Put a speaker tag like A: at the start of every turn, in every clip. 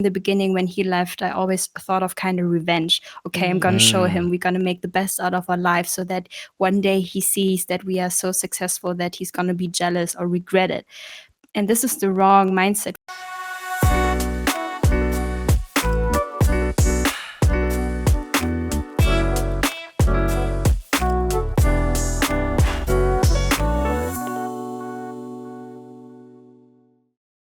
A: In the beginning, when he left, I always thought of kind of revenge. Okay, I'm going to show him we're going to make the best out of our life so that one day he sees that we are so successful that he's going to be jealous or regret it. And this is the wrong mindset.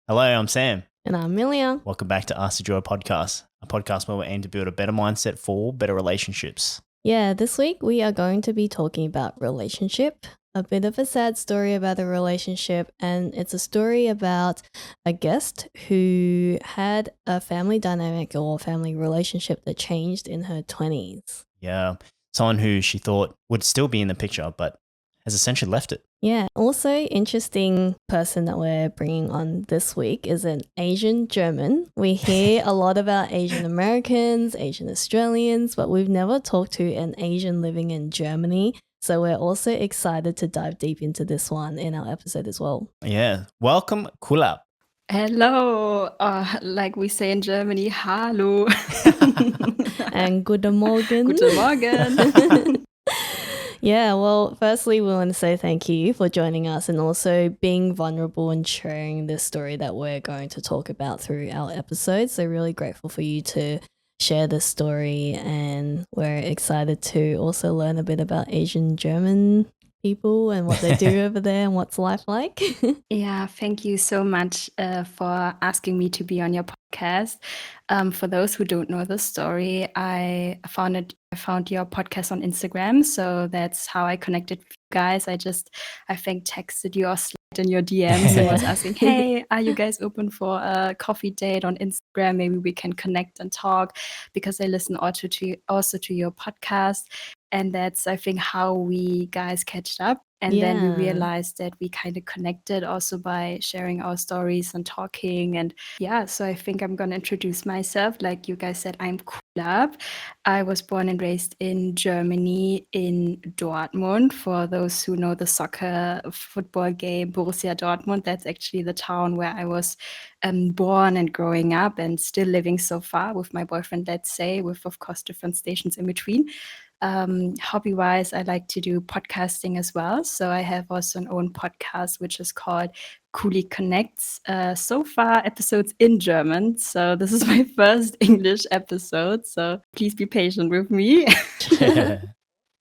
B: Hello, I'm Sam.
C: And I'm Amelia.
B: Welcome back to Ask the Joy podcast, a podcast where we aim to build a better mindset for better relationships.
C: Yeah, this week we are going to be talking about relationship, a bit of a sad story about a relationship, and it's a story about a guest who had a family dynamic or family relationship that changed in her 20s.
B: Yeah, someone who she thought would still be in the picture, but has essentially left it.
C: Yeah, also interesting person that we're bringing on this week is an Asian German. We hear a lot about Asian Americans, Asian Australians, but we've never talked to an Asian living in Germany. So we're also excited to dive deep into this one in our episode as well.
B: Yeah, welcome Khoulap.
A: Hello, like we say in Germany, hallo.
C: And guten Morgen.
A: Guten Morgen.
C: Yeah, well, firstly, we want to say thank you for joining us and also being vulnerable and sharing this story that we're going to talk about through our episode. So really grateful for you to share this story, and we're excited to also learn a bit about Asian German people and what they do over there and what's life like.
A: Yeah, thank you so much for asking me to be on your podcast. For those who don't know the story, I found your podcast on Instagram, so that's how I connected with you guys. I think texted you or slid in your DMs and was asking, hey, are you guys open for a coffee date on Instagram? Maybe we can connect and talk, because I listen also to your podcast. And that's, I think, how we guys catched up. And then we realized that we kind of connected also by sharing our stories and talking. And yeah, so I think I'm going to introduce myself. Like you guys said, I'm Khoulap. I was born and raised in Germany, in Dortmund. For those who know the soccer football game, Borussia Dortmund, that's actually the town where I was born and growing up and still living so far with my boyfriend, let's say, with, of course, different stations in between. Hobby-wise, I like to do podcasting as well. So I have also an own podcast, which is called Khouliconnects. So far, episodes in German. So this is my first English episode. So please be patient with me.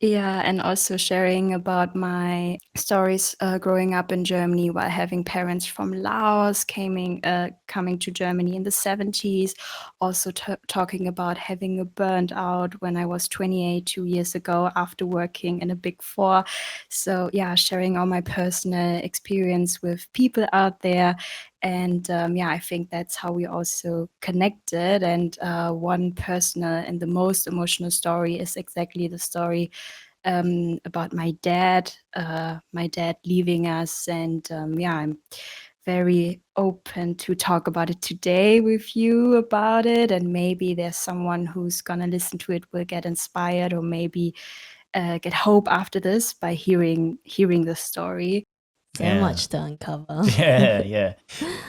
A: Yeah, and also sharing about my stories growing up in Germany while having parents from Laos coming to Germany in the 70s. Also talking about having a burned out when I was 28 2 years ago after working in a Big Four. So yeah, sharing all my personal experience with people out there. And I think that's how we also connected. And one personal and the most emotional story is exactly the story about my dad leaving us. And I'm very open to talk about it today with you about it. And maybe there's someone who's going to listen to it will get inspired, or maybe get hope after this by hearing the story.
C: So much to uncover.
B: Yeah.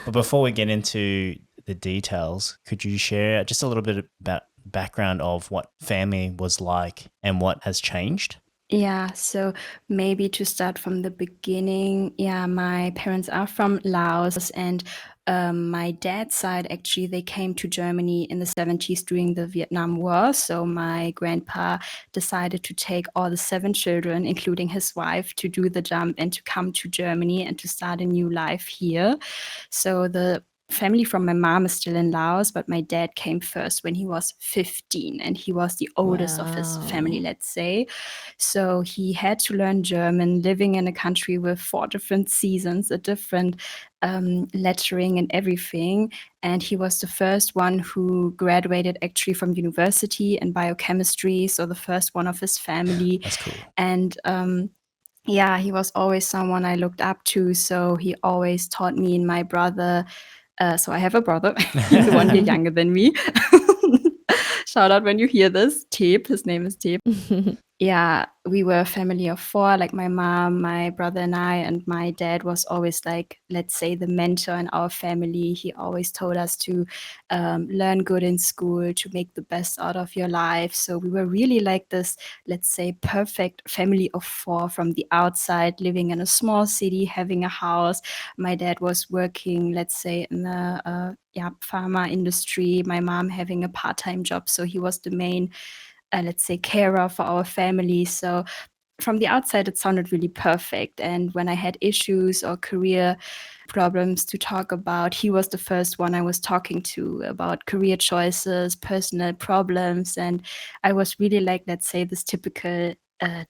B: But before we get into the details, could you share just a little bit about background of what family was like and what has changed?
A: Yeah, so maybe to start from the beginning, my parents are from Laos, and my dad's side, actually, they came to Germany in the 70s during the Vietnam War. So my grandpa decided to take all the 7 children, including his wife, to do the jump and to come to Germany and to start a new life here. So the family from my mom is still in Laos, but my dad came first when he was 15, and he was the oldest of his family, let's say. So he had to learn German, living in a country with 4 different seasons, a different lettering and everything. And he was the first one who graduated actually from university in biochemistry, so the first one of his family.
B: That's cool.
A: And he was always someone I looked up to. So he always taught me and my brother. So I have a brother, he's 1 year younger than me. Shout out when you hear this, Tep, his name is Tep. yeah, we were a family of 4, like my mom, my brother and I, and my dad was always like, let's say, the mentor in our family. He always told us to learn good in school, to make the best out of your life. So we were really like this, let's say, perfect family of 4 from the outside, living in a small city, having a house. My dad was working, let's say, in the pharma industry, my mom having a part-time job. So he was the main let's say, carer for our family. So from the outside, it sounded really perfect. And when I had issues or career problems to talk about, he was the first one I was talking to about career choices, personal problems. And I was really like, let's say, this typical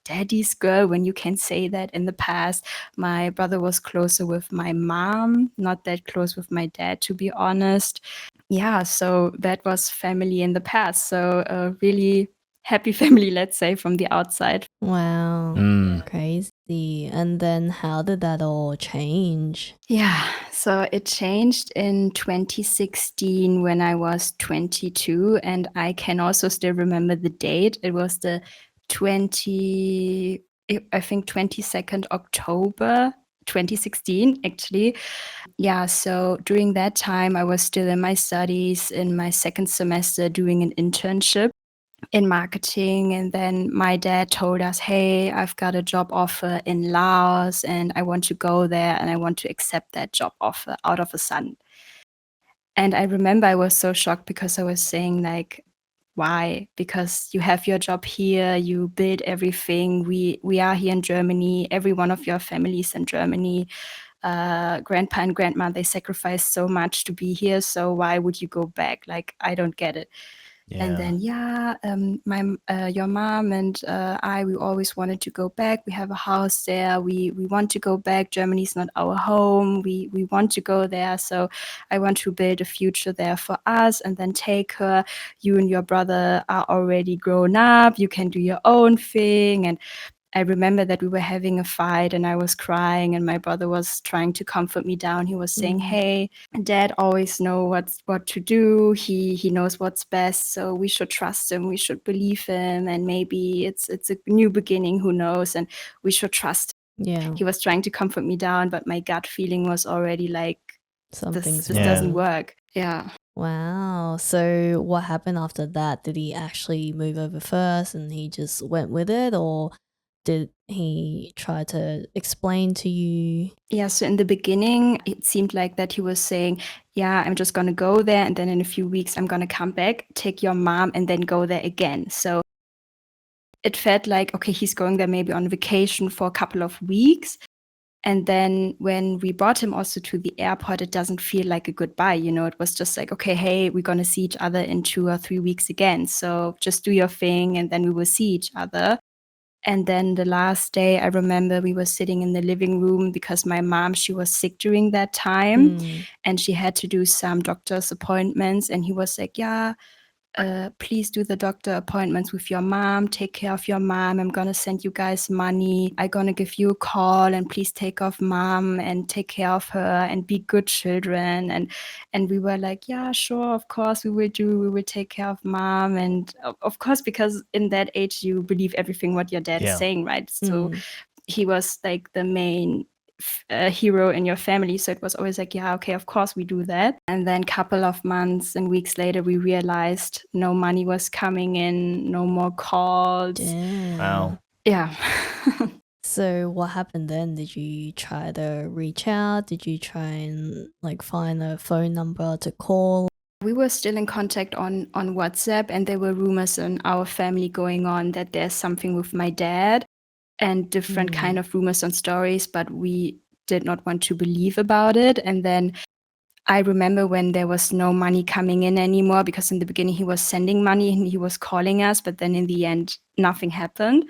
A: daddy's girl, when you can say that. In the past, my brother was closer with my mom, not that close with my dad, to be honest. Yeah, so that was family in the past. So really happy family, let's say, from the outside.
C: Wow.
B: Mm.
C: Crazy. And then how did that all change?
A: Yeah, so it changed in 2016 when I was 22, and I can also still remember the date. It was the 22nd October 2016, actually. Yeah, so during that time, I was still in my studies in my second semester doing an internship in marketing. And then my dad told us, hey, I've got a job offer in Laos and I want to go there and I want to accept that job offer out of a sudden. And I remember I was so shocked because I was saying, like, why? Because you have your job here, you build everything. We are here in Germany. Every one of your families in Germany. Grandpa and grandma, they sacrificed so much to be here. So why would you go back? Like, I don't get it. And then, your mom and we always wanted to go back. We have a house there. We want to go back. Germany's not our home. We want to go there. So I want to build a future there for us and then take her. You and your brother are already grown up. You can do your own thing. And I remember that we were having a fight and I was crying and my brother was trying to comfort me down. He was saying, hey, dad always knows what to do. He knows what's best. So we should trust him. We should believe him. And maybe it's a new beginning. Who knows? And we should trust him.
C: Yeah.
A: He was trying to comfort me down, but my gut feeling was already like,
C: Something's
A: this
C: wrong.
A: doesn't work. Yeah.
C: Wow. So what happened after that? Did he actually move over first and he just went with it, or did he try to explain to you?
A: Yeah, so in the beginning, it seemed like that he was saying, yeah, I'm just going to go there. And then in a few weeks, I'm going to come back, take your mom, and then go there again. So it felt like, okay, he's going there maybe on vacation for a couple of weeks. And then when we brought him also to the airport, it doesn't feel like a goodbye. You know, it was just like, okay, hey, we're going to see each other in 2 or 3 weeks again. So just do your thing and then we will see each other. And then the last day, I remember we were sitting in the living room because my mom, she was sick during that time and she had to do some doctor's appointments. And he was like, yeah, please do the doctor appointments with your mom. Take care of your mom. I'm going to send you guys money. I'm going to give you a call and please take off mom and take care of her and be good children. And we were like, yeah, sure. Of course we will do. We will take care of mom. And of course, because in that age, you believe everything what your dad is saying, right? So he was like the main hero in your family. So it was always like, yeah, okay, of course we do that. And then a couple of months and weeks later, we realized no money was coming in, no more calls.
C: Damn.
B: Wow.
A: Yeah.
C: So what happened then? Did you try to reach out? Did you try and like find a phone number to call?
A: We were still in contact on WhatsApp, and there were rumors in our family going on that there's something with my dad and different kind of rumors and stories, but we did not want to believe about it. And then I remember when there was no money coming in anymore, because in the beginning he was sending money and he was calling us, but then in the end, nothing happened.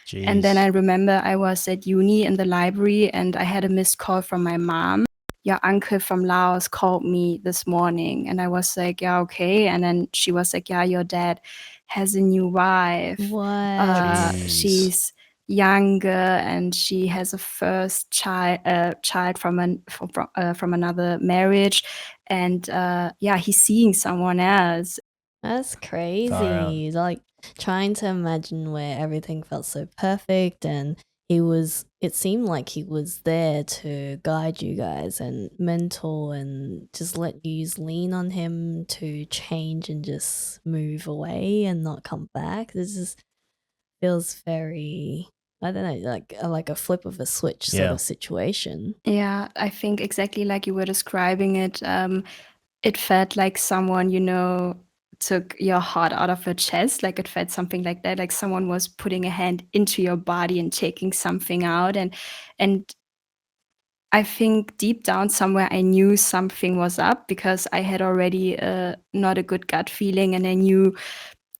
B: Jeez.
A: And then I remember I was at uni in the library and I had a missed call from my mom. Your uncle from Laos called me this morning. And I was like, yeah, okay. And then she was like, yeah, your dad has a new wife.
C: What?
A: She's younger and she has a first child from another marriage. And yeah, he's seeing someone else.
C: That's
B: Far out.
C: crazy. Like trying to imagine where everything felt so perfect and it seemed like he was there to guide you guys and mentor and just let you lean on him to change and just move away and not come back. This just feels very, I don't know, like a flip of a switch sort
B: Yeah.
C: of situation.
A: Yeah, I think exactly like you were describing it. It felt like someone, took your heart out of your chest. Like it felt something like that. Like someone was putting a hand into your body and taking something out. And I think deep down somewhere I knew something was up because I had already not a good gut feeling, and I knew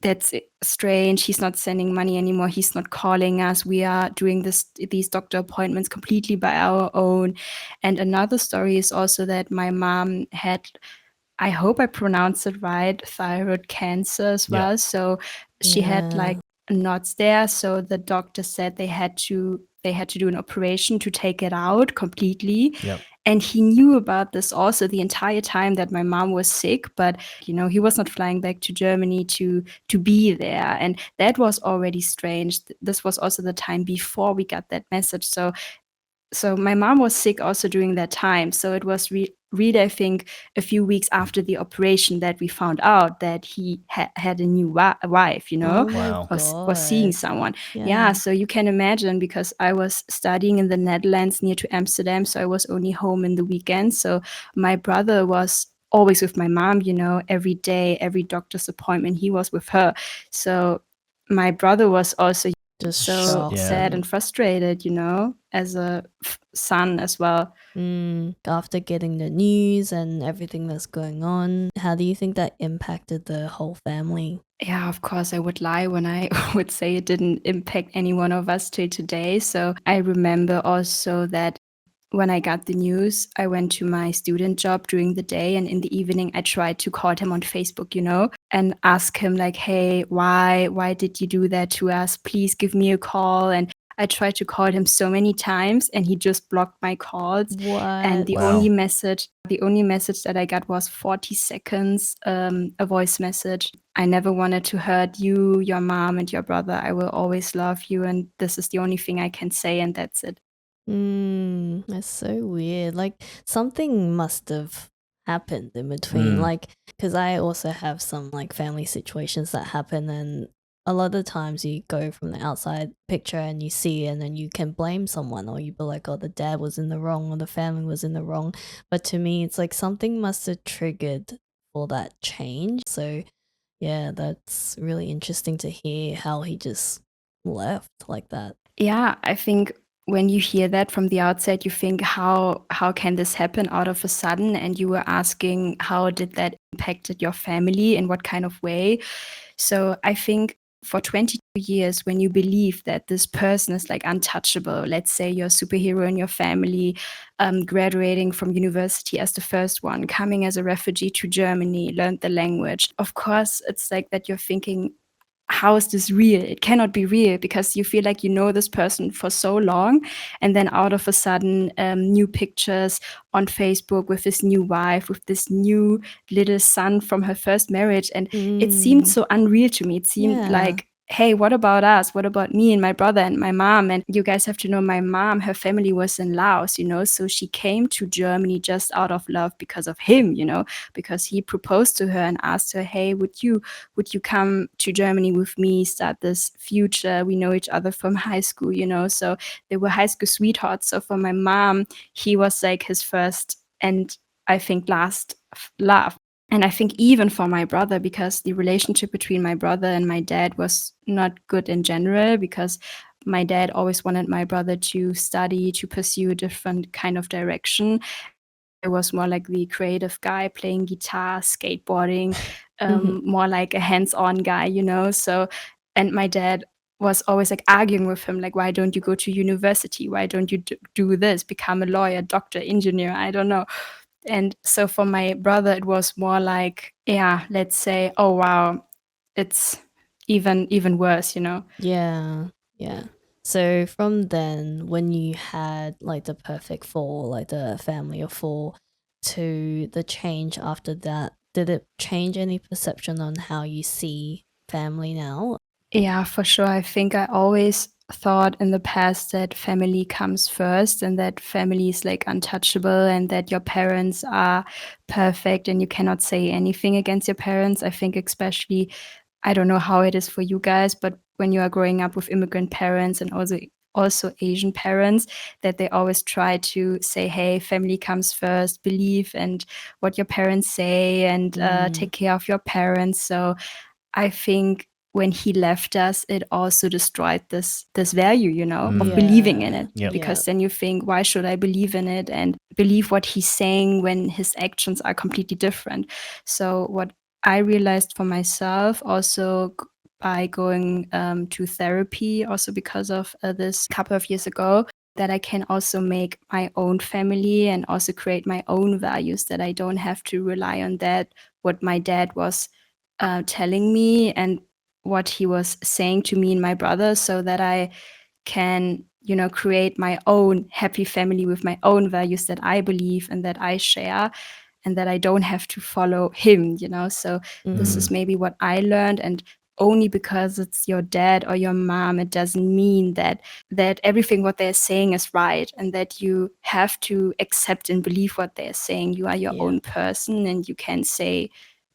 A: that's strange. He's not sending money anymore. He's not calling us. We are doing these doctor appointments completely by our own. And another story is also that my mom had, I hope I pronounced it right, thyroid cancer as
B: Yeah.
A: well. So she had
C: Yeah.
A: like knots there. So the doctor said they had to do an operation to take it out completely.
B: Yep.
A: And he knew about this also the entire time that my mom was sick, but he was not flying back to Germany to be there. And that was already strange. This was also the time before we got that message. So my mom was sick also during that time. So it was really, I think, a few weeks after the operation that we found out that he had a new wife,
C: Oh my
B: Wow.
A: was seeing
C: God.
A: someone.
C: Yeah.
A: Yeah, so you can imagine, because I was studying in the Netherlands near to Amsterdam, so I was only home in the weekend. So my brother was always with my mom, every day, every doctor's appointment, he was with her. So my brother was also
C: Just
A: so
C: shocked.
A: sad and frustrated, as a son as well.
C: After getting the news and everything that's going on, how do you think that impacted the whole family?
A: Yeah, of course, I would lie when I would say it didn't impact any one of us till today. So I remember also that when I got the news, I went to my student job during the day, and in the evening I tried to call him on Facebook, and ask him like, "Hey, why did you do that to us? Please give me a call." And I tried to call him so many times, and he just blocked my calls. And
C: What?
A: the
B: Wow.
A: only message that I got was 40 seconds, a voice message. I never wanted to hurt you, your mom, and your brother. I will always love you, and this is the only thing I can say, and that's it.
C: That's so weird. Like something must have happened in between. Like, because I also have some like family situations that happen, and a lot of the times you go from the outside picture and you see, and then you can blame someone, or you be like, "Oh, the dad was in the wrong, or the family was in the wrong." But to me, it's like something must have triggered for that change. So, yeah, that's really interesting to hear how he just left like that.
A: Yeah, I think when you hear that from the outside, you think, how can this happen out of a sudden? And you were asking, how did that impacted your family, in what kind of way? So I think for 22 years, when you believe that this person is like untouchable, let's say you're a superhero in your family, graduating from university as the first one, coming as a refugee to Germany, learned the language. Of course, it's like that you're thinking, how is this real? It cannot be real, because you feel like you know this person for so long, and then out of a sudden, new pictures on Facebook with this new wife, with this new little son from her first marriage, and it seemed so unreal to me. It seemed
C: Yeah.
A: like, hey, what about us? What about me and my brother and my mom? And you guys have to know, my mom, her family was in Laos, so she came to Germany just out of love because of him, because he proposed to her and asked her, hey, would you come to Germany with me, start this future? We know each other from high school, so they were high school sweethearts. So for my mom, he was like his first and I think last love. And I think even for my brother, because the relationship between my brother and my dad was not good in general, because my dad always wanted my brother to study, to pursue a different kind of direction. I was more like the creative guy, playing guitar, skateboarding, more like a hands-on guy, So, and my dad was always like arguing with him, like, why don't you go to university? Why don't you do this? Become a lawyer, doctor, engineer? I don't know. And so for my brother, it was more like, yeah, let's say, oh wow, it's even worse,
C: Yeah, yeah. So from then, when you had like the perfect four, like the family of four, to the change after that did it change any perception on how you see family now?
A: Yeah, for sure. I think I always thought in the past that family comes first and that family is like untouchable and that your parents are perfect and you cannot say anything against your parents. I think especially, I don't know how it is for you guys, but when you are growing up with immigrant parents and also Asian parents, that they always try to say, hey, family comes first, believe and what your parents say and take care of your parents. So I think when he left us, it also destroyed this value, you know, of believing in it.
B: Yep.
A: Because then you think, why should I believe in it and believe what he's saying when his actions are completely different? So what I realized for myself also by going to therapy, also because of this couple of years ago, that I can also make my own family and also create my own values, that I don't have to rely on that, what my dad was telling me and what he was saying to me and my brother, so that I can, you know, create my own happy family with my own values that I believe and that I share, and that I don't have to follow him, you know. So this is maybe what I learned. And only because it's your dad or your mom, it doesn't mean that everything what they're saying is right and that you have to accept and believe what they're saying. You are your own person and you can say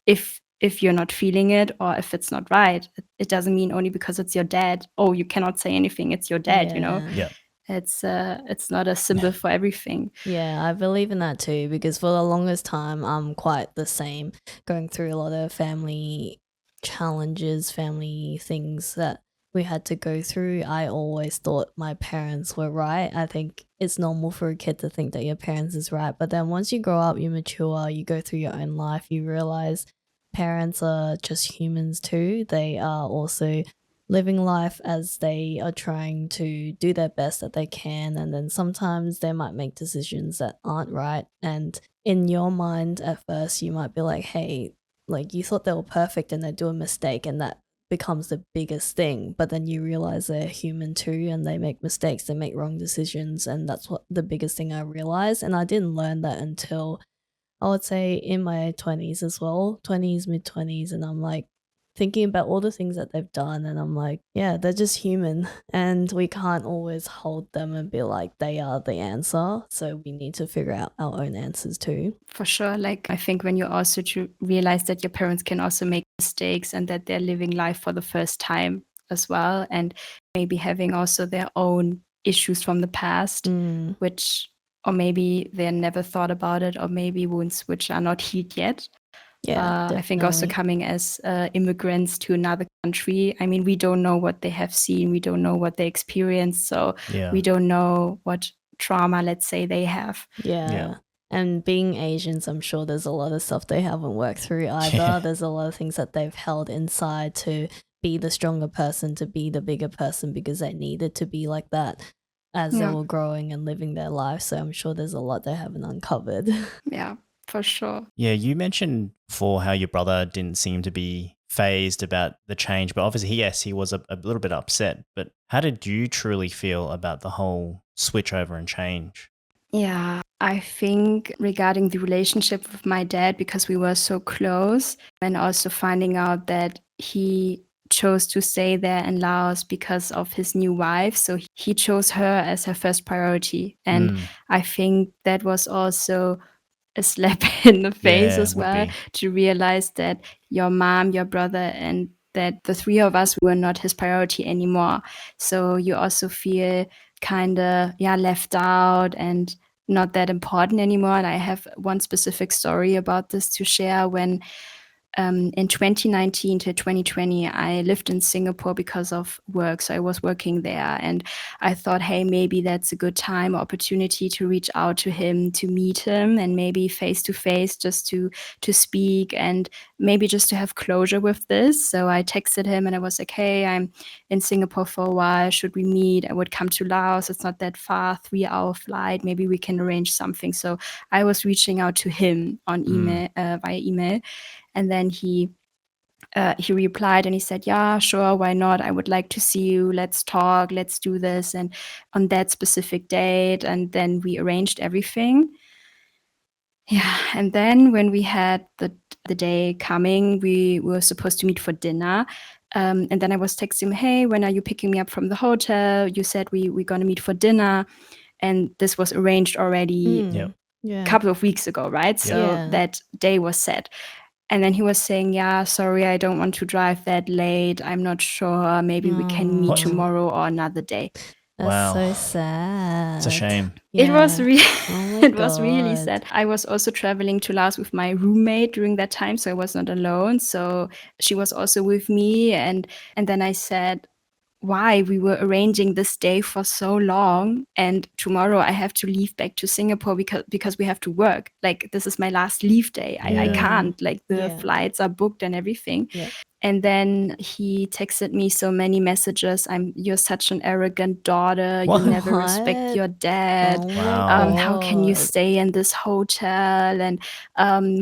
A: if you're not feeling it or if it's not right. It doesn't mean only because it's your dad, oh, you cannot say anything, it's your dad, you know.
B: Yeah.
A: It's not a symbol for everything.
C: Yeah, I believe in that too, because for the longest time, I'm quite the same, going through a lot of family challenges, family things that we had to go through. I always thought my parents were right. I think it's normal for a kid to think that your parents is right. But then once you grow up, you mature, you go through your own life, you realize parents are just humans too. They are also living life as they are trying to do their best that they can, and then sometimes they might make decisions that aren't right, and in your mind at first you might be like, hey, like you thought they were perfect and they do a mistake, and that becomes the biggest thing. But then you realize they're human too and they make mistakes, they make wrong decisions, and that's what the biggest thing I realized. And I didn't learn that until I would say in my 20s as well, 20s, mid 20s. And I'm like thinking about all the things that they've done. And I'm like, yeah, they're just human. And we can't always hold them and be like, they are the answer. So we need to figure out our own answers too.
A: For sure. Like, I think when you also to realize that your parents can also make mistakes and that they're living life for the first time as well, and maybe having also their own issues from the past, which, or maybe they never thought about it, or maybe wounds which are not healed yet.
C: Yeah,
A: I think also coming as immigrants to another country, I mean, we don't know what they have seen, we don't know what they experienced, so we don't know what trauma, let's say, they have.
C: Yeah. And being Asians, I'm sure there's a lot of stuff they haven't worked through either. There's a lot of things that they've held inside to be the stronger person, to be the bigger person, because they needed to be like that as they were growing and living their life. So I'm sure there's a lot they haven't uncovered.
A: Yeah, for sure.
B: Yeah, you mentioned before how your brother didn't seem to be phased about the change, but obviously, yes, he was a little bit upset. But how did you truly feel about the whole switch over and change?
A: Yeah, I think regarding the relationship with my dad, because we were so close, and also finding out that he chose to stay there in Laos because of his new wife. So he chose her as her first priority. And I think that was also a slap in the face as well, to realize that your mom, your brother, and that the three of us were not his priority anymore. So you also feel kind of left out and not that important anymore. And I have one specific story about this to share. When in 2019 to 2020, I lived in Singapore because of work. So I was working there, and I thought, hey, maybe that's a good time or opportunity to reach out to him, to meet him, and maybe face to face, just to speak and maybe just to have closure with this. So I texted him and I was like, hey, I'm in Singapore for a while. Should we meet? I would come to Laos. It's not that far, 3-hour flight. Maybe we can arrange something. So I was reaching out to him on email, via email. And then he replied and he said, yeah, sure, why not? I would like to see you. Let's talk. Let's do this. And on that specific date. And then we arranged everything. Yeah, and then when we had the day coming, we were supposed to meet for dinner. And then I was texting him, hey, when are you picking me up from the hotel? You said we're going to meet for dinner. And this was arranged already
B: Yep.
A: a
C: Yeah.
A: couple of weeks ago, right? So
C: Yeah.
A: that day was set. And then he was saying, yeah, sorry, I don't want to drive that late. I'm not sure. Maybe we can meet
B: What?
A: tomorrow or another day.
C: That's
B: Wow.
C: so sad.
B: It's a shame.
A: It was
C: Yeah.
A: really
C: Oh my
A: it was really
C: God.
A: sad. I was also traveling to Laos with my roommate during that time, so I was not alone. So she was also with me, and then I said, why we were arranging this day for so long, and tomorrow I have to leave back to Singapore because we have to work. Like, this is my last leave day. I
B: Yeah.
A: can't. Like, the
C: Yeah.
A: flights are booked and everything.
C: Yeah.
A: And then he texted me so many messages. You're such an arrogant daughter.
B: What?
A: You never respect
C: What?
A: your dad.
C: Oh
B: Wow.
C: my
A: How can you
C: God.
A: stay in this hotel? And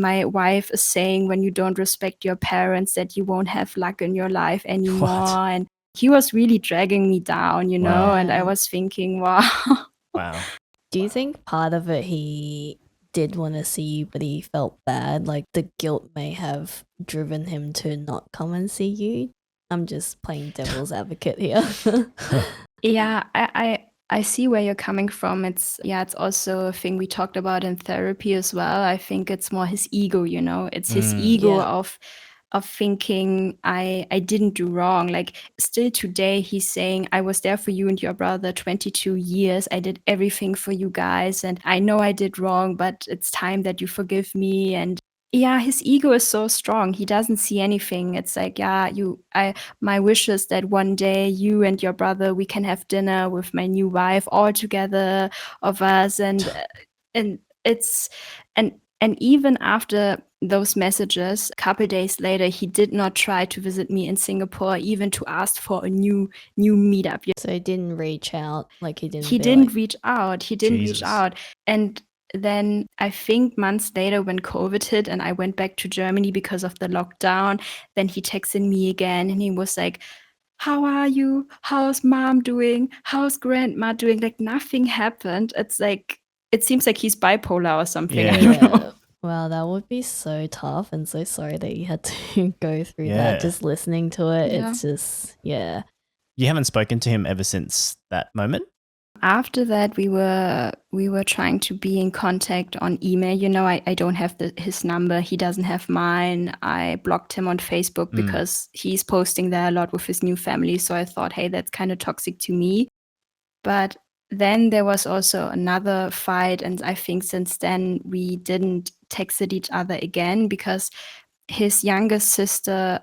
A: my wife is saying, when you don't respect your parents, that you won't have luck in your life anymore.
B: What?
A: And he was really dragging me down, you know.
B: Wow.
A: And I
C: Yeah.
A: was thinking, wow.
B: Wow.
C: Do you think part of it he did want to see you, but he felt bad? Like the guilt may have driven him to not come and see you? I'm just playing devil's advocate here.
A: Yeah, I see where you're coming from. It's also a thing we talked about in therapy as well. I think it's more his ego, you know. It's his ego
C: Yeah.
A: of thinking I didn't do wrong. Like, still today he's saying, I was there for you and your brother 22 years. I did everything for you guys, and I know I did wrong, but it's time that you forgive me. And yeah, his ego is so strong. He doesn't see anything. It's like, my wish is that one day you and your brother, we can have dinner with my new wife all together of us. And it's and even after those messages, a couple days later, he did not try to visit me in Singapore, even to ask for a new meetup.
C: So he didn't reach out, like he
A: He
C: be
A: didn't
C: like,
A: reach out. He didn't reach
B: Jesus.
A: out. And then I think months later, when COVID hit and I went back to Germany because of the lockdown, then he texted me again and he was like, how are you? How's mom doing? How's grandma doing? Like, nothing happened. It's like, it seems like he's bipolar or something. I don't know.
C: yeah. Wow, that would be so tough, and so sorry that you had to go through
B: Yeah.
C: that. Just listening to it,
A: Yeah.
C: it's just, yeah.
B: You haven't spoken to him ever since that moment?
A: After that, we were trying to be in contact on email. You know, I don't have his number. He doesn't have mine. I blocked him on Facebook because he's posting there a lot with his new family. So I thought, hey, that's kind of toxic to me. But then there was also another fight. And I think since then we didn't texted each other again because his youngest sister,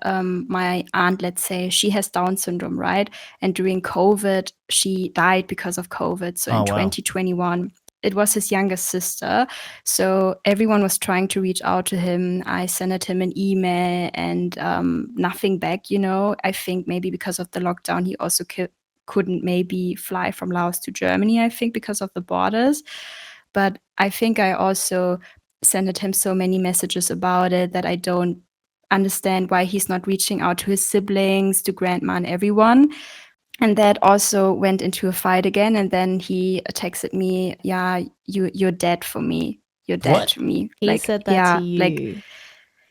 A: my aunt, let's say, she has Down syndrome, right? And during COVID, she died because of COVID. So in
B: Oh, wow.
A: 2021, it was his youngest sister. So everyone was trying to reach out to him. I sent him an email and nothing back, you know. I think maybe because of the lockdown, he also couldn't maybe fly from Laos to Germany, I think, because of the borders. But I think I also sent him so many messages about it that I don't understand why he's not reaching out to his siblings, to grandma and everyone. And that also went into a fight again. And then he texted me, yeah, you're dead for me. You're dead
B: What?
A: to me.
C: He
A: Like,
C: said that
A: yeah,
C: to you.
A: like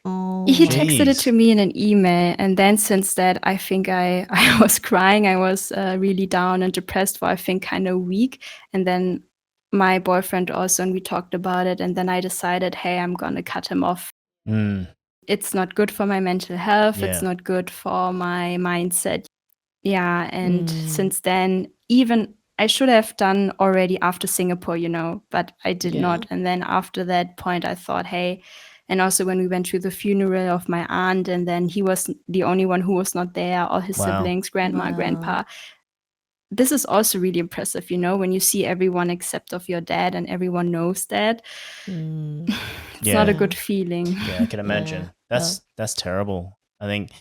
C: Oh
A: he
C: my
A: texted it
B: Jeez.
A: to me in an email. And then since that, I think I was crying. I was really down and depressed for, I think, kind of a week. And then my boyfriend also, and we talked about it. And then I decided, hey, I'm going to cut him off.
B: Mm.
A: It's not good for my mental health.
B: Yeah.
A: It's not good for my mindset. Yeah. And
C: Mm.
A: since then, even I should have done already after Singapore, you know, but I did
C: Yeah.
A: not. And then after that point, I thought, hey, and also when we went to the funeral of my aunt, and then he was the only one who was not there, all his
B: Wow.
A: siblings, grandma,
C: Wow.
A: grandpa. This is also really impressive, you know, when you see everyone except of your dad and everyone knows that.
C: Mm.
A: It's not a
C: Yeah.
A: good feeling.
B: Yeah, I can imagine.
C: Yeah.
B: That's terrible. I think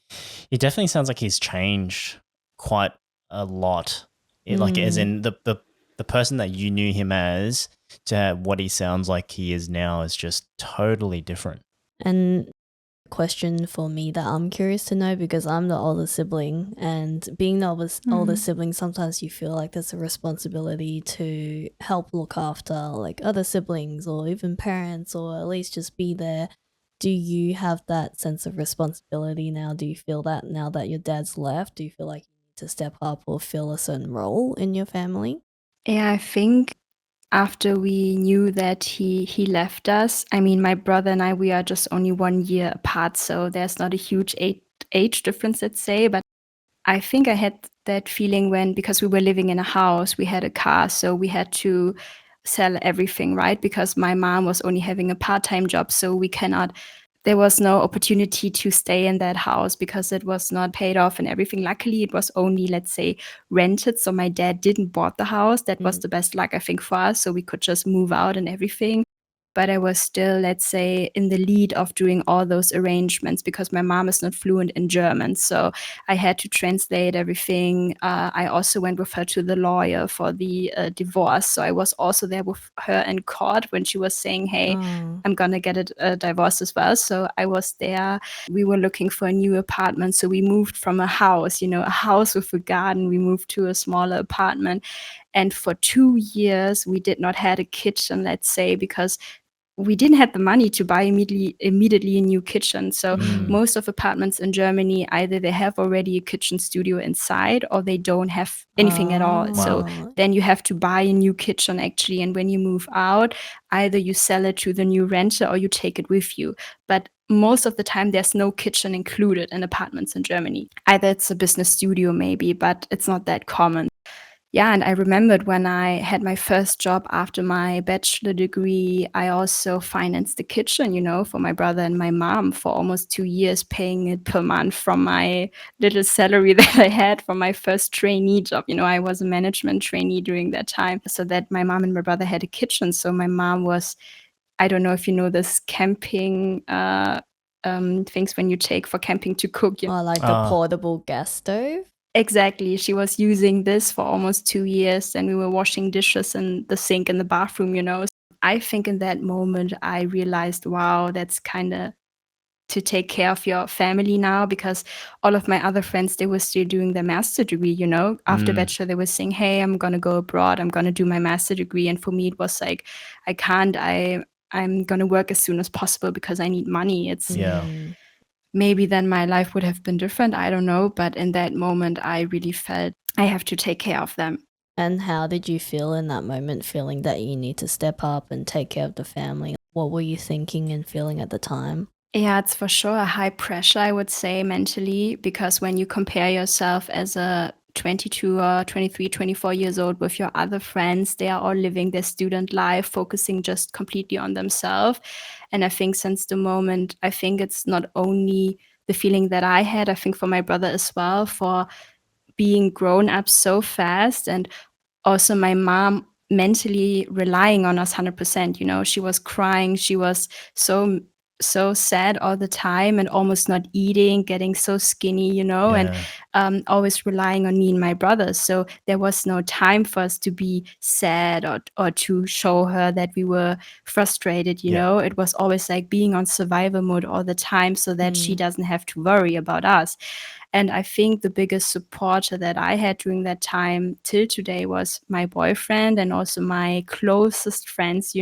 B: it definitely sounds like he's changed quite a lot. Like, as in the person that you knew him as to what he sounds like he is now is just totally different.
C: And Question for me that I'm curious to know, because I'm the older sibling, and being the older sibling, sometimes you feel like there's a responsibility to help look after like other siblings or even parents, or at least just be there. Do you have that sense of responsibility now? Do you feel that now that your dad's left? Do you feel like you need to step up or fill a certain role in your family?
A: Yeah, I think after we knew that he left us, I mean, my brother and I, we are just only 1 year apart, so there's not a huge age difference, let's say. But I think I had that feeling when, because we were living in a house, we had a car, so we had to sell everything, right? Because my mom was only having a part-time job, so there was no opportunity to stay in that house because it was not paid off and everything. Luckily, it was only, let's say, rented. So my dad didn't bought the house. That was the best luck, I think, for us. So we could just move out and everything. But I was still, let's say, in the lead of doing all those arrangements because my mom is not fluent in German. So I had to translate everything. I also went with her to the lawyer for the divorce. So I was also there with her in court when she was saying, hey,
C: Oh.
A: I'm going to get a divorce as well. So I was there. We were looking for a new apartment. So we moved from a house, a house with a garden. We moved to a smaller apartment. And for 2 years, we did not have a kitchen, let's say, because we didn't have the money to buy immediately a new kitchen. So most of apartments in Germany, either they have already a kitchen studio inside or they don't have anything at all. So then you have to buy a new kitchen actually. And when you move out, either you sell it to the new renter or you take it with you. But most of the time, there's no kitchen included in apartments in Germany. Either it's a business studio maybe, but it's not that common. Yeah, and I remembered when I had my first job after my bachelor degree, I also financed the kitchen, for my brother and my mom for almost 2 years, paying it per month from my little salary that I had from my first trainee job. I was a management trainee during that time, so that my mom and my brother had a kitchen. So my mom was, I don't know if you know this camping things when you take for camping to cook.
C: Or like the portable gas stove?
A: Exactly. She was using this for almost 2 years, and we were washing dishes in the sink in the bathroom. I think in that moment, I realized, wow, that's kind of to take care of your family now, because all of my other friends, they were still doing their master degree. After bachelor, they were saying, hey, I'm going to go abroad. I'm going to do my master degree. And for me, it was like, I can't. I'm going to work as soon as possible because I need money. Maybe then my life would have been different. I don't know. But in that moment, I really felt I have to take care of them.
C: And how did you feel in that moment, feeling that you need to step up and take care of the family? What were you thinking and feeling at the time?
A: Yeah, it's for sure a high pressure, I would say, mentally, because when you compare yourself as a 22 or 23, 24 years old with your other friends, they are all living their student life, focusing just completely on themselves. And I think since the moment, I think it's not only the feeling that I had, I think for my brother as well, for being grown up so fast, and also my mom mentally relying on us 100%. She was crying. She was so sad all the time and almost not eating, getting so skinny, and always relying on me and my brothers. So there was no time for us to be sad or to show her that we were frustrated. It was always like being on survival mode all the time so that she doesn't have to worry about us. And I think the biggest supporter that I had during that time till today was my boyfriend and also my closest friends.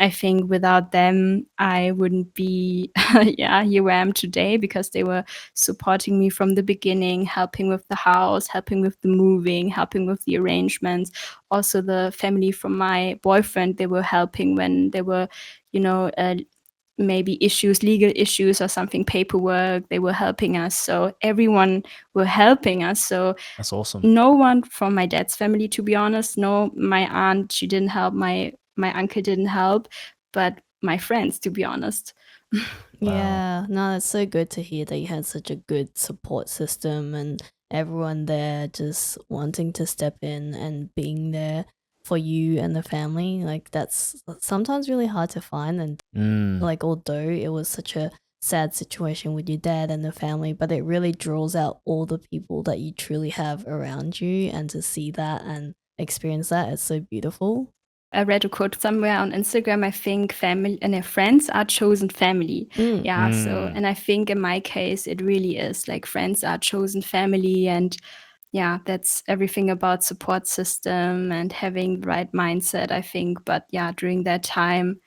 A: I think without them, I wouldn't be, here where I am today, because they were supporting me from the beginning, helping with the house, helping with the moving, helping with the arrangements. Also, the family from my boyfriend, they were helping when there were, maybe legal issues or something, paperwork. They were helping us. So everyone were helping us. So
B: that's awesome.
A: No one from my dad's family, to be honest. No, my aunt, she didn't help. My uncle didn't help, but my friends, to be honest.
C: Yeah, no, it's so good to hear that you had such a good support system and everyone there just wanting to step in and being there for you and the family. Like that's sometimes really hard to find, and like although it was such a sad situation with your dad and the family, but it really draws out all the people that you truly have around you, and to see that and experience that, it's so beautiful.
A: I read a quote somewhere on Instagram. I think family and their friends are chosen family. Yeah. So, and I think in my case, it really is like friends are chosen family. And yeah, that's everything about support system and having the right mindset, I think. But yeah, during that time,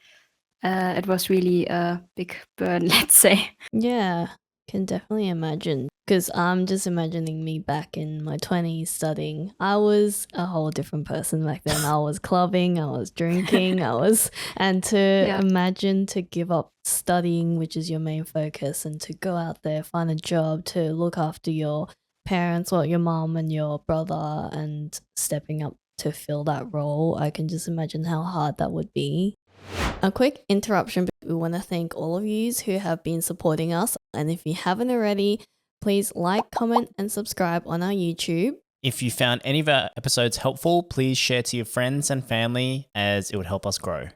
A: it was really a big burden, let's say.
C: Yeah, can definitely imagine. Because I'm just imagining me back in my 20s studying. I was a whole different person back then. I was clubbing, I was drinking, and to imagine to give up studying, which is your main focus, and to go out there, find a job, to look after your parents or your mom and your brother, and stepping up to fill that role. I can just imagine how hard that would be. A quick interruption. We want to thank all of you who have been supporting us. And if you haven't already, please like, comment, and subscribe on our YouTube.
B: If you found any of our episodes helpful, please share to your friends and family, as it would help us grow.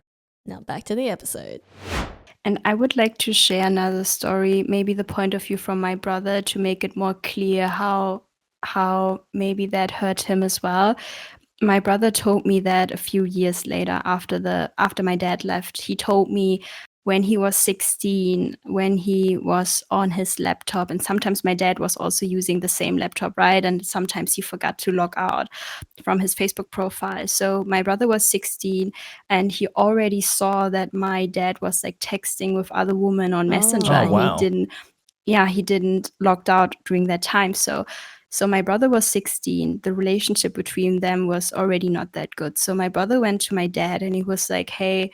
C: Now back to the episode.
A: And I would like to share another story, maybe the point of view from my brother, to make it more clear how maybe that hurt him as well. My brother told me that a few years later, after my dad left, he told me when he was 16, when he was on his laptop, and sometimes my dad was also using the same laptop, right? And sometimes he forgot to log out from his Facebook profile. So my brother was 16 and he already saw that my dad was like texting with other women on Messenger.
B: Oh, wow.
A: And he didn't logged out during that time. So my brother was 16. The relationship between them was already not that good. So my brother went to my dad and he was like, hey,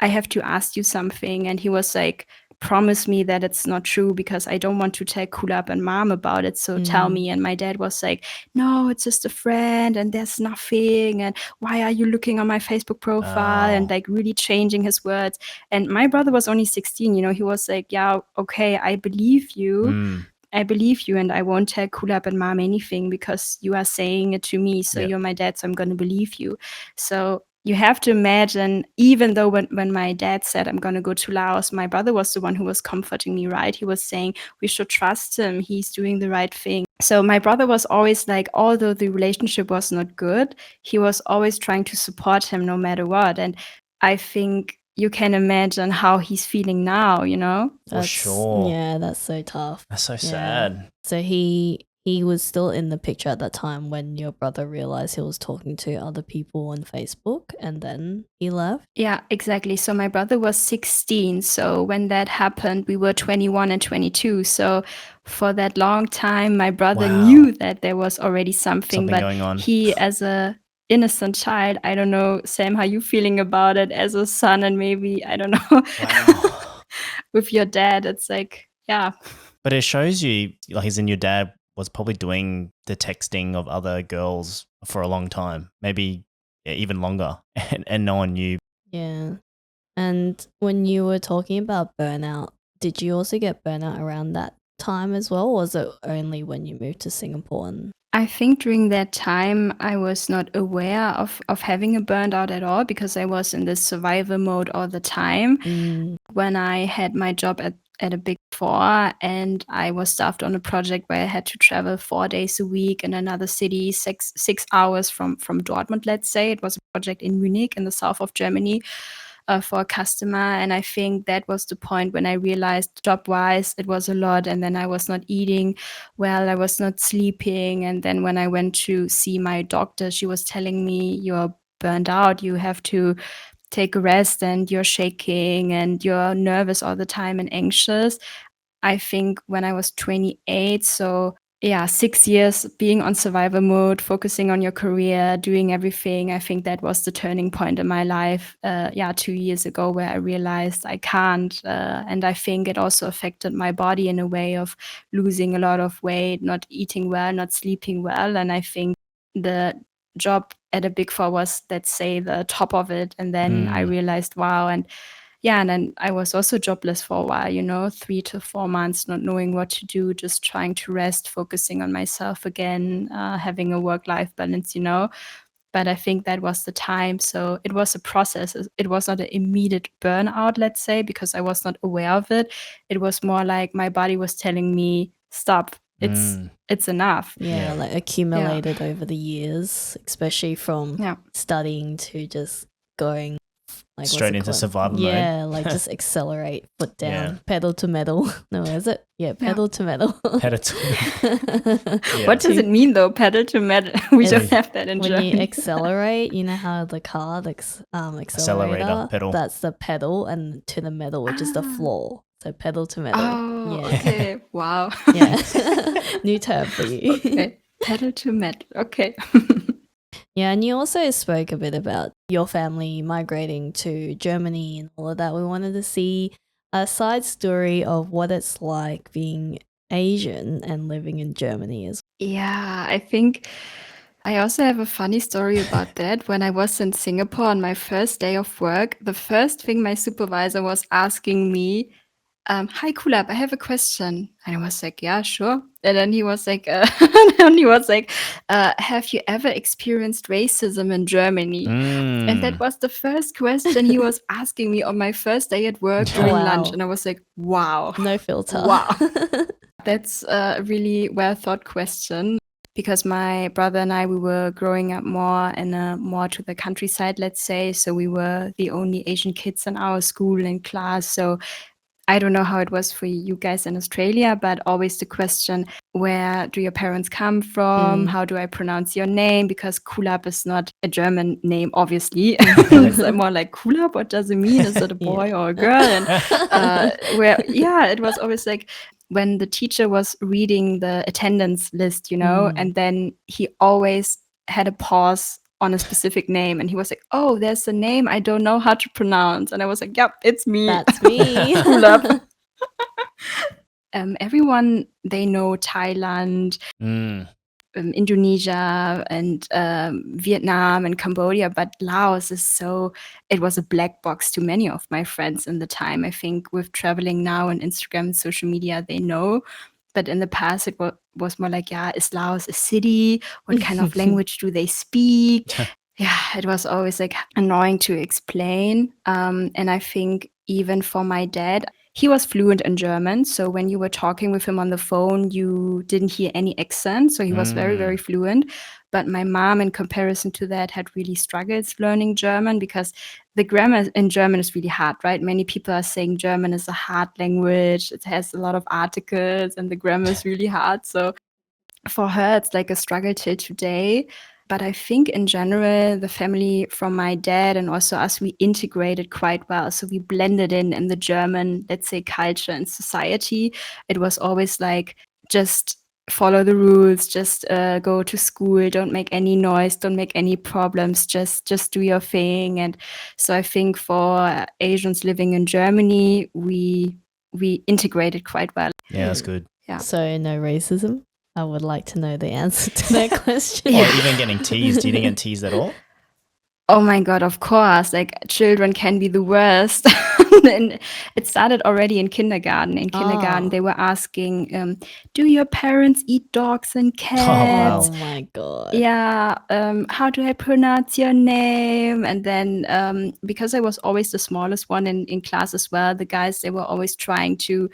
A: I have to ask you something. And he was like, promise me that it's not true because I don't want to tell Khoulap and mom about it. So tell me. And my dad was like, no, it's just a friend and there's nothing. And why are you looking on my Facebook profile? And like really changing his words. And my brother was only 16. He was like, yeah, okay, I believe you. I believe you, and I won't tell Khoulap and mom anything because you are saying it to me. So you're my dad, so I'm going to believe you. So you have to imagine, even though when my dad said, I'm going to go to Laos, my brother was the one who was comforting me, right? He was saying, we should trust him. He's doing the right thing. So my brother was always like, although the relationship was not good, he was always trying to support him no matter what. And I think you can imagine how he's feeling now,
B: For sure.
C: Yeah, that's so tough.
B: That's so sad.
C: So he was still in the picture at that time when your brother realized he was talking to other people on Facebook, and then he left?
A: Yeah, exactly. So my brother was 16. So when that happened, we were 21 and 22. So for that long time, my brother knew that there was already something but
B: going on.
A: He, as a innocent child, I don't know, Sam, how you feeling about it as a son, and maybe, I don't know, with your dad, it's like, yeah.
B: But it shows you, like, as in your dad was probably doing the texting of other girls for a long time, maybe even longer, and no one knew.
C: Yeah. And when you were talking about burnout, did you also get burnout around that time as well? Or was it only when you moved to Singapore?
A: I think during that time, I was not aware of having a burnout at all because I was in this survival mode all the time. When I had my job at a Big Four and I was staffed on a project where I had to travel 4 days a week in another city, six hours from Dortmund, let's say. It was a project in Munich in the south of Germany. For a customer. And I think that was the point when I realized job-wise, it was a lot. And then I was not eating well, I was not sleeping. And then when I went to see my doctor, she was telling me, you're burned out, you have to take a rest and you're shaking and you're nervous all the time and anxious. I think when I was 28, so yeah, 6 years being on survival mode, focusing on your career, doing everything. I think that was the turning point in my life. 2 years ago, where I realized I can't. And I think it also affected my body in a way of losing a lot of weight, not eating well, not sleeping well. And I think the job at a Big Four was, let's say, the top of it. And then I realized, wow. And then I was also jobless for a while, 3 to 4 months, not knowing what to do, just trying to rest, focusing on myself again, having a work-life balance. But I think that was the time. So it was a process. It was not an immediate burnout, let's say, because I was not aware of it. It was more like my body was telling me, stop. It's enough.
C: Yeah, like accumulated over the years, especially from studying to just going like
B: Straight into survival mode.
C: Yeah, like just accelerate, foot down,
B: Yeah.
C: pedal to metal. No, is it? Yeah, pedal to metal.
B: Pedal to Yeah.
A: What does it mean though? Pedal to metal. We don't have that in
C: When
A: German.
C: you accelerate, you know how the car, the accelerator,
B: pedal.
C: that's the pedal, and to the metal, which is the floor. So pedal to metal.
A: Oh,
C: Yeah.
A: okay. Wow.
C: Yeah. New term for you.
A: Okay. Pedal to metal. Okay.
C: Yeah, and you also spoke a bit about your family migrating to Germany and all of that. We wanted to see a side story of what it's like being Asian and living in Germany as
A: Yeah, I think I also have a funny story about that. When I was in Singapore on my first day of work, the first thing my supervisor was asking me, hi Khoulap, I have a question. And I was like, yeah, sure. And then he was like, have you ever experienced racism in Germany? And that was the first question he was asking me on my first day at work during lunch.
C: Wow.
A: And I was like, wow.
C: no filter.
A: Wow. That's a really well thought question because my brother and I, we were growing up more in a more to the countryside, let's say. So we were the only Asian kids in our school and class. So I don't know how it was for you guys in Australia, but always the question, where do your parents come from? How do I pronounce your name? Because Khoulap is not a German name, obviously. It's more like Khoulap. What does it mean? Is it a boy or a girl? And it was always like when the teacher was reading the attendance list, and then he always had a pause on a specific name, and he was like, oh, there's a name I don't know how to pronounce. And I was like, yep, it's me.
C: That's me.
A: Khoulap. Everyone, they know Thailand, Indonesia, and Vietnam and Cambodia, but Laos it was a black box to many of my friends in the time. I think with traveling now and Instagram and social media, they know. But in the past, it was more like, is Laos a city? What kind of language do they speak? Yeah, it was always like annoying to explain. And I think even for my dad, he was fluent in German. So when you were talking with him on the phone, you didn't hear any accent. So he was very, very fluent. But my mom, in comparison to that, had really struggles learning German because the grammar in German is really hard, right? Many people are saying German is a hard language. It has a lot of articles and the grammar is really hard. So for her, it's like a struggle till today. But I think in general, the family from my dad and also us, we integrated quite well. So we blended in the German, let's say, culture and society. It was always like, just follow the rules, just go to school, don't make any noise, don't make any problems, just do your thing. And so I think for Asians living in Germany, we integrated quite well.
B: Yeah, that's good.
A: Yeah.
C: So no racism? I would like to know the answer to that question.
B: Or even getting teased. You didn't get teased at all?
A: Oh my God, of course. Like, children can be the worst. And it started already in kindergarten. In kindergarten, they were asking, do your parents eat dogs and cats?
C: Oh my God.
A: Yeah. How do I pronounce your name? And then because I was always the smallest one in class as well, the guys, they were always trying to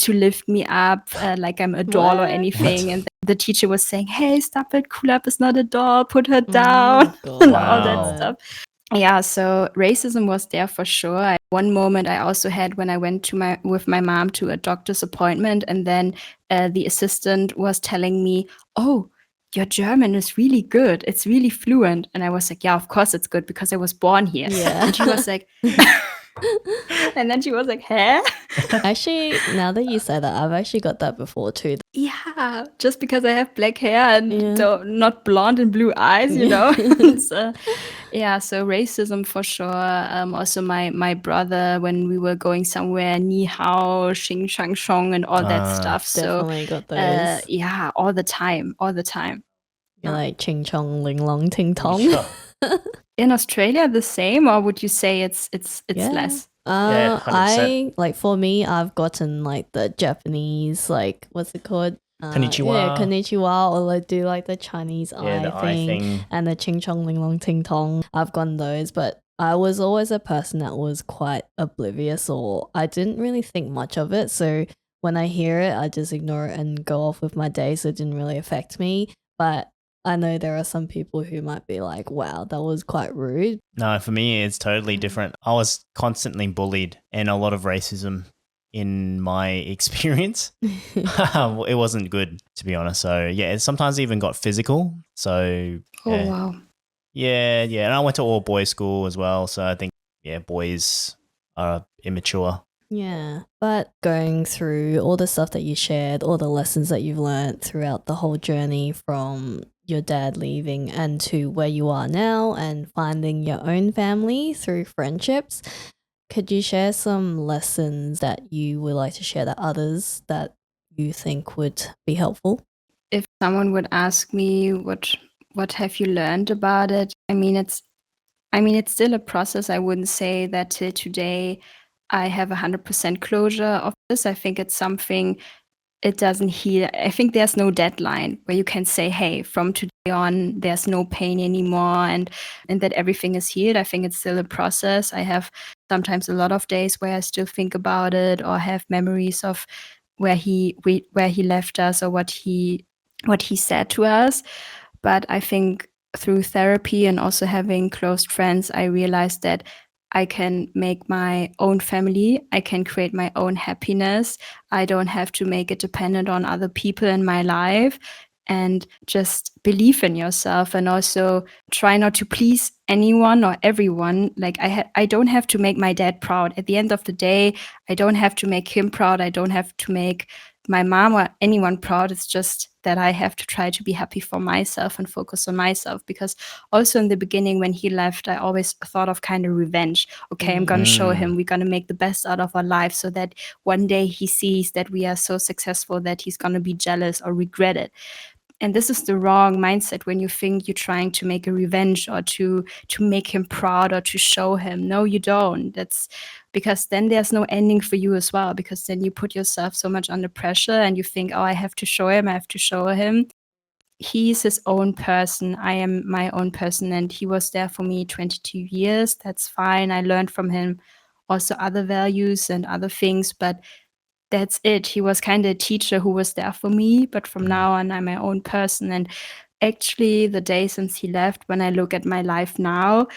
A: lift me up like I'm a doll or anything. And the teacher was saying, hey, stop it. Khoulap is not a doll. Put her down. And all that stuff. Yeah, so racism was there for sure. One moment I also had when I went with my mom to a doctor's appointment, and then the assistant was telling me, oh, your German is really good. It's really fluent. And I was like, yeah, of course it's good because I was born here.
C: Yeah.
A: And she was like... And then she was like, huh?
C: Actually, now that you say that, I've actually got that before too.
A: Yeah, just because I have black hair and not blonde and blue eyes, so racism for sure. Also my brother, when we were going somewhere, ni hao, xing shang shong, and all that stuff.
C: Definitely got those.
A: All the time.
C: You're like ching chong, ling long, ting tong.
B: Sure.
A: In Australia, the same, or would you say it's less?
B: Yeah, 100%.
C: For me, I've gotten like the Japanese, like what's it called?
B: Konnichiwa.
C: Yeah, konnichiwa, or like do like the Chinese
B: the eye thing.
C: and the ching chong, ling long, ting tong. I've gotten those, but I was always a person that was quite oblivious, or I didn't really think much of it. So when I hear it, I just ignore it and go off with my day. So it didn't really affect me. But I know there are some people who might be like, wow, that was quite rude.
B: No, for me, it's totally different. I was constantly bullied and a lot of racism in my experience. It wasn't good, to be honest. So, yeah, it sometimes even got physical. So,
A: Oh,
B: yeah.
A: wow.
B: Yeah. And I went to all boys school as well. So I think, boys are immature.
C: Yeah, but going through all the stuff that you shared, all the lessons that you've learned throughout the whole journey from your dad leaving and to where you are now and finding your own family through friendships, could you share some lessons that you would like to share to others that you think would be helpful?
A: If someone would ask me what have you learned about it, it's still a process. I wouldn't say that till today I have 100% closure of this. I think it's something, it doesn't heal. I think there's no deadline where you can say, hey, from today on, there's no pain anymore and that everything is healed. I think it's still a process. I have sometimes a lot of days where I still think about it or have memories of where he left us or what he said to us. But I think through therapy and also having close friends, I realized that I can make my own family. I can create my own happiness. I don't have to make it dependent on other people in my life, and just believe in yourself and also try not to please anyone or everyone. Like I don't have to make my dad proud. At the end of the day, I don't have to make him proud. I don't have to make my mom or anyone proud. It's just that I have to try to be happy for myself and focus on myself. Because also in the beginning, when he left, I always thought of kind of revenge. Okay, I'm going to show him, we're going to make the best out of our life so that one day he sees that we are so successful that he's going to be jealous or regret it. And this is the wrong mindset when you think you're trying to make a revenge or to make him proud or to show him. No, you don't. That's because then there's no ending for you as well, because then you put yourself so much under pressure and you think, oh, I have to show him, I have to show him. He's his own person. I am my own person. And he was there for me 22 years. That's fine. I learned from him also other values and other things, but that's it. He was kind of a teacher who was there for me, but from now on, I'm my own person. And actually, the day since he left, when I look at my life now,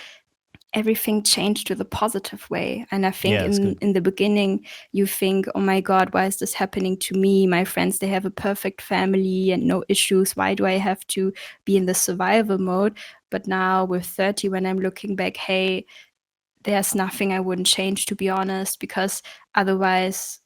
A: everything changed to the positive way. And I think in the beginning, you think, oh my God, why is this happening to me? My friends, they have a perfect family and no issues. Why do I have to be in the survival mode? But now with 30, when I'm looking back, hey, there's nothing I wouldn't change, to be honest, because otherwise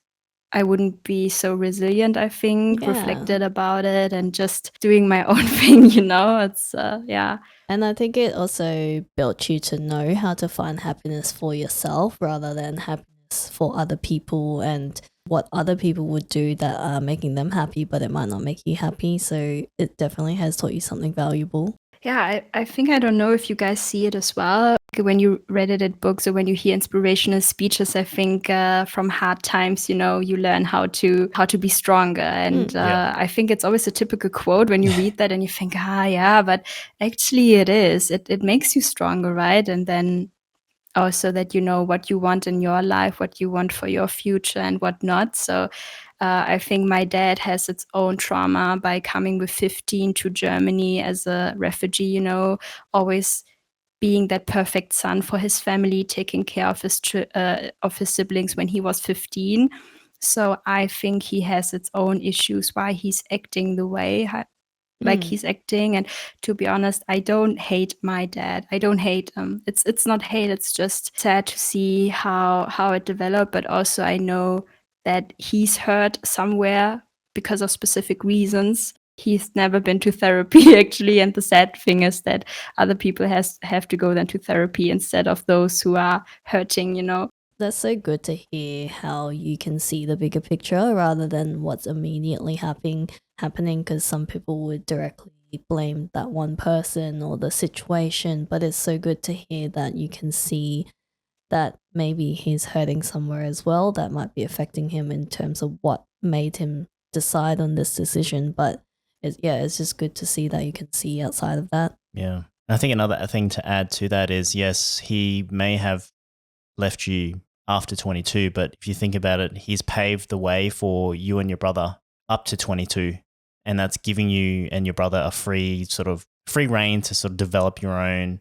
A: I wouldn't be so resilient, I think, reflected about it and just doing my own thing, It's, yeah.
C: And I think it also built you to know how to find happiness for yourself rather than happiness for other people and what other people would do that are making them happy, but it might not make you happy. So it definitely has taught you something valuable.
A: Yeah, I think, I don't know if you guys see it as well. When you read it at books or when you hear inspirational speeches, I think from hard times, you learn how to be stronger. And I think it's always a typical quote when you read that and you think, yeah, but actually it is. It makes you stronger, right? And then also that you know what you want in your life, what you want for your future and what not. So I think my dad has its own trauma by coming with 15 to Germany as a refugee, always being that perfect son for his family, taking care of his siblings when he was 15. So I think he has its own issues why he's acting the way like he's acting. And to be honest, I don't hate my dad. I don't hate him. It's not hate. It's just sad to see how it developed. But also I know that he's hurt somewhere because of specific reasons. He's never been to therapy actually, and the sad thing is that other people have to go then to therapy instead of those who are hurting.
C: That's so good to hear how you can see the bigger picture rather than what's immediately happening, because some people would directly blame that one person or the situation, but it's so good to hear that you can see that maybe he's hurting somewhere as well that might be affecting him in terms of what made him decide on this decision. But it's just good to see that you can see outside of that.
B: Yeah. I think another thing to add to that is, yes, he may have left you after 22, but if you think about it, he's paved the way for you and your brother up to 22. and that's giving you and your brother a free reign to sort of develop your own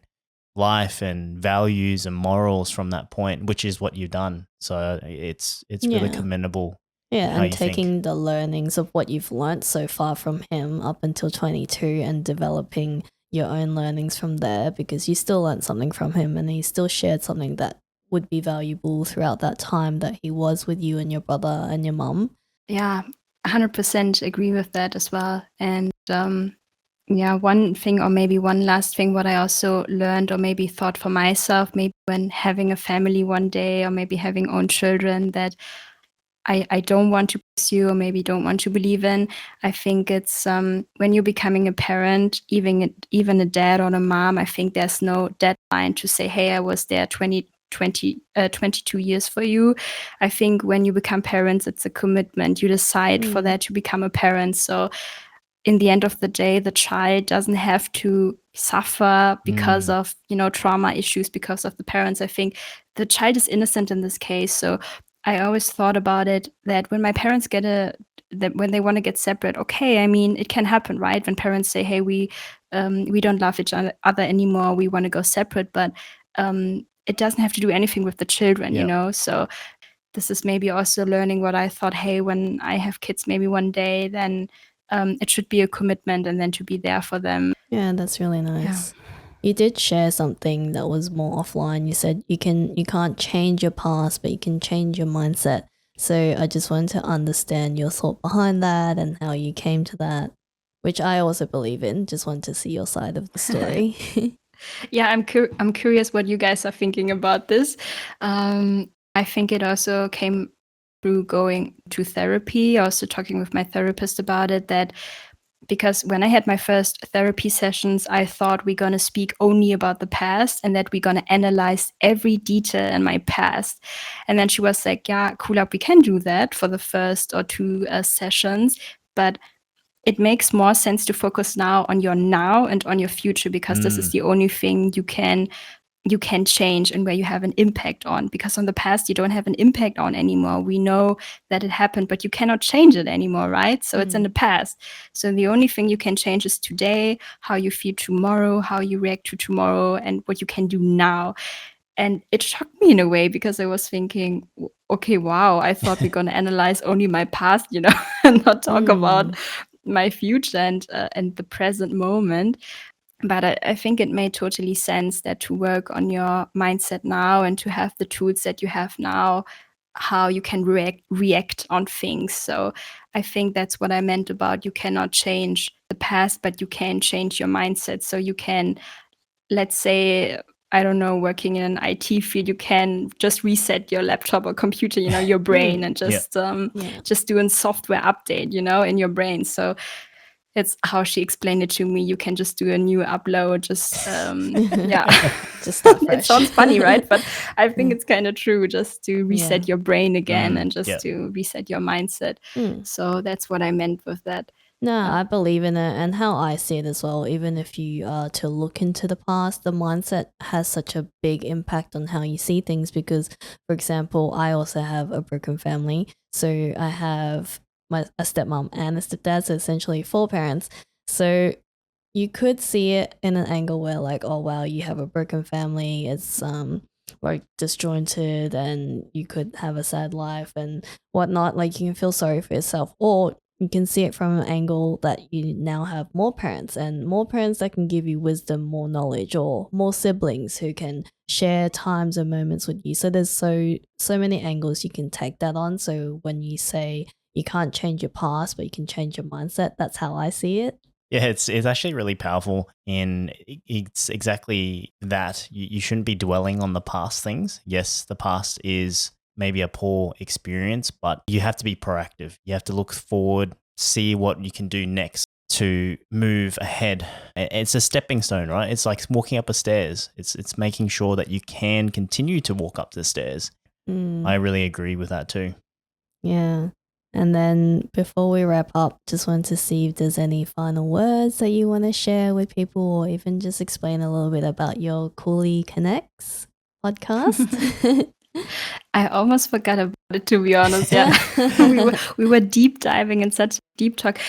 B: life and values and morals from that point, which is what you've done. So it's really commendable.
C: Yeah,
B: how
C: and
B: you think.
C: taking the learnings of what you've learnt so far from him up until 22 and developing your own learnings from there, because you still learnt something from him and he still shared something that would be valuable throughout that time that he was with you and your brother and your mum.
A: Yeah, 100% agree with that as well. And one thing, or maybe one last thing, what I also learned or maybe thought for myself, maybe when having a family one day or maybe having own children, that I don't want to pursue or maybe don't want to believe in. I think it's when you're becoming a parent, even a dad or a mom, I think there's no deadline to say, hey, I was there 22 years for you. I think when you become parents, it's a commitment. You decide for that to become a parent. So in the end of the day, the child doesn't have to suffer because of, trauma issues because of the parents. I think the child is innocent in this case. So I always thought about it that when my parents when they want to get separate, okay, I mean, it can happen, right? When parents say, hey, we don't love each other anymore, we want to go separate, but it doesn't have to do anything with the children, So this is maybe also learning what I thought, hey, when I have kids maybe one day, then it should be a commitment and then to be there for them.
C: Yeah, that's really nice. Yeah. You did share something that was more offline. You said you can't change your past, but you can change your mindset. So I just wanted to understand your thought behind that and how you came to that, which I also believe in. Just wanted to see your side of the story.
A: Yeah, I'm curious what you guys are thinking about this. I think it also came through going to therapy, also talking with my therapist about it, that because when I had my first therapy sessions, I thought we're going to speak only about the past and that we're going to analyze every detail in my past. And then she was like, yeah, Khoulap, we can do that for the first or two sessions, but it makes more sense to focus now on your now and on your future, because this is the only thing you can change and where you have an impact on, because on the past you don't have an impact on anymore. We know that it happened, but you cannot change it anymore, right? So it's in the past. So the only thing you can change is today, how you feel tomorrow, how you react to tomorrow, and what you can do now. And it shocked me in a way, because I was thinking, okay, wow, I thought we're going to analyze only my past, and not talk about my future and the present moment. But I think it made totally sense that to work on your mindset now and to have the tools that you have now, how you can react on things. So I think that's what I meant about you cannot change the past, but you can change your mindset. So you can, let's say, I don't know, working in an IT field, you can just reset your laptop or computer, your brain, and just do a software update, in your brain. So it's how she explained it to me. You can just do a new upload, just
C: just start fresh.
A: It sounds funny, right? But I think it's kind of true, just to reset your brain again and just to reset your mindset. So that's what I meant with that.
C: No, I believe in it, and how I see it as well. Even if you are to look into the past, the mindset has such a big impact on how you see things. Because, for example, I also have a broken family. So I have a stepmom and a stepdad, so essentially 4 parents. So you could see it in an angle where, like, oh wow, you have a broken family, it's like disjointed, and you could have a sad life and whatnot. Like, you can feel sorry for yourself, or you can see it from an angle that you now have more parents that can give you wisdom, more knowledge, or more siblings who can share times and moments with you. So there's so many angles you can take that on. So when you say you can't change your past, but you can change your mindset, that's how I see it.
B: Yeah, it's actually really powerful, and it's exactly that. You shouldn't be dwelling on the past things. Yes, the past is maybe a poor experience, but you have to be proactive. You have to look forward, see what you can do next to move ahead. It's a stepping stone, right? It's like walking up a stairs. It's making sure that you can continue to walk up the stairs. I really agree with that too.
C: Yeah. And then before we wrap up, just wanted to see if there's any final words that you want to share with people, or even just explain a little bit about your Khouliconnects podcast.
A: I almost forgot about it, to be honest. Yeah, we were deep diving in such deep talk.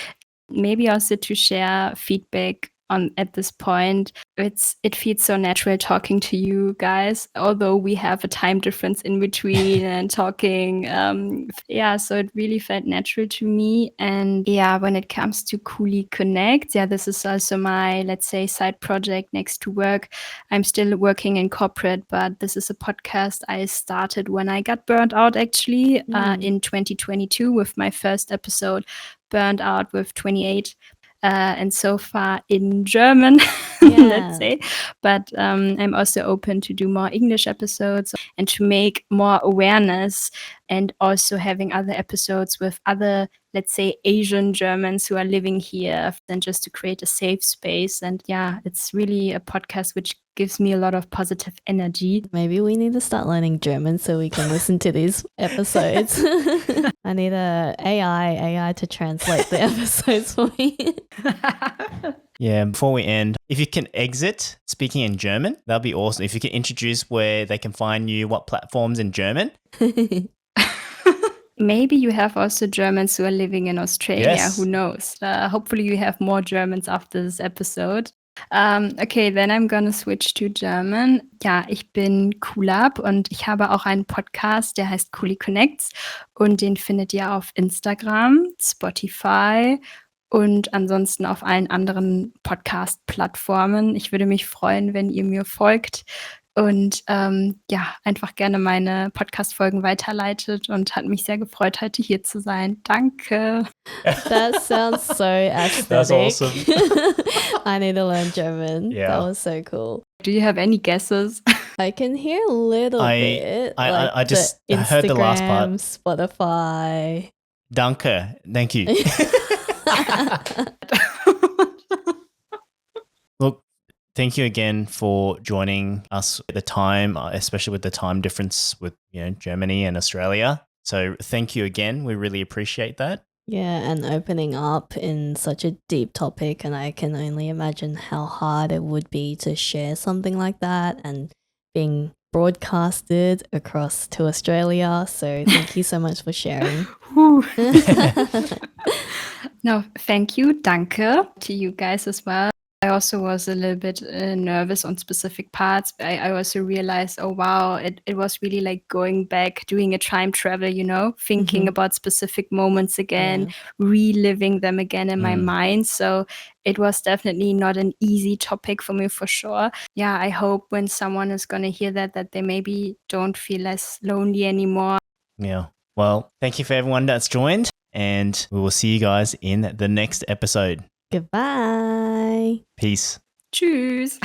A: maybe also to share feedback on at this point. It feels so natural talking to you guys, although we have a time difference in between and talking. So it really felt natural to me. And when it comes to Khouliconnects, this is also my, let's say, side project next to work. I'm still working in corporate, but this is a podcast I started when I got burnt out, actually, in 2022 with my first episode, Burned Out with 28. And so far in German, let's say. But I'm also open to do more English episodes and to make more awareness, and also having other episodes with other, let's say, Asian Germans who are living here, and just to create a safe space. And it's really a podcast which gives me a lot of positive energy.
C: Maybe we need to start learning German so we can listen to these episodes. I need a AI to translate the episodes for me.
B: Yeah, before we end, if you can exit speaking in German, that'd be awesome. If you can introduce where they can find you, what platforms in German.
A: Maybe you have also Germans who are living in Australia.
B: Yes.
A: Who knows? Hopefully you have more Germans after this episode. Okay, then I'm gonna switch to German. Ja, ich bin Khoulap und ich habe auch einen Podcast, der heißt Khouliconnects, und den findet ihr auf Instagram, Spotify und ansonsten auf allen anderen Podcast-Plattformen. Ich würde mich freuen, wenn ihr mir folgt und einfach gerne meine Podcast-Folgen weiterleitet, und hat mich sehr gefreut, heute hier zu sein. Danke.
C: That sounds so aesthetic.
B: That's awesome.
C: I need to learn German.
B: Yeah.
C: That was so cool.
A: Do you have any guesses?
C: I can hear a little bit.
B: I just heard the last part.
C: Spotify.
B: Danke. Thank you. Look, thank you again for joining us at the time, especially with the time difference with Germany and Australia. So thank you again. We really appreciate that.
C: Yeah, and opening up in such a deep topic, and I can only imagine how hard it would be to share something like that and being broadcasted across to Australia. So thank you so much for sharing.
A: No, thank you. Danke to you guys as well. I also was a little bit nervous on specific parts. I also realized, oh wow, it was really like going back, doing a time travel, thinking about specific moments again, reliving them again in my mind. So it was definitely not an easy topic for me, for sure. Yeah, I hope when someone is going to hear that they maybe don't feel less lonely anymore.
B: Yeah. Well, thank you for everyone that's joined, and we will see you guys in the next episode.
C: Goodbye.
B: Peace.
A: Tschüss.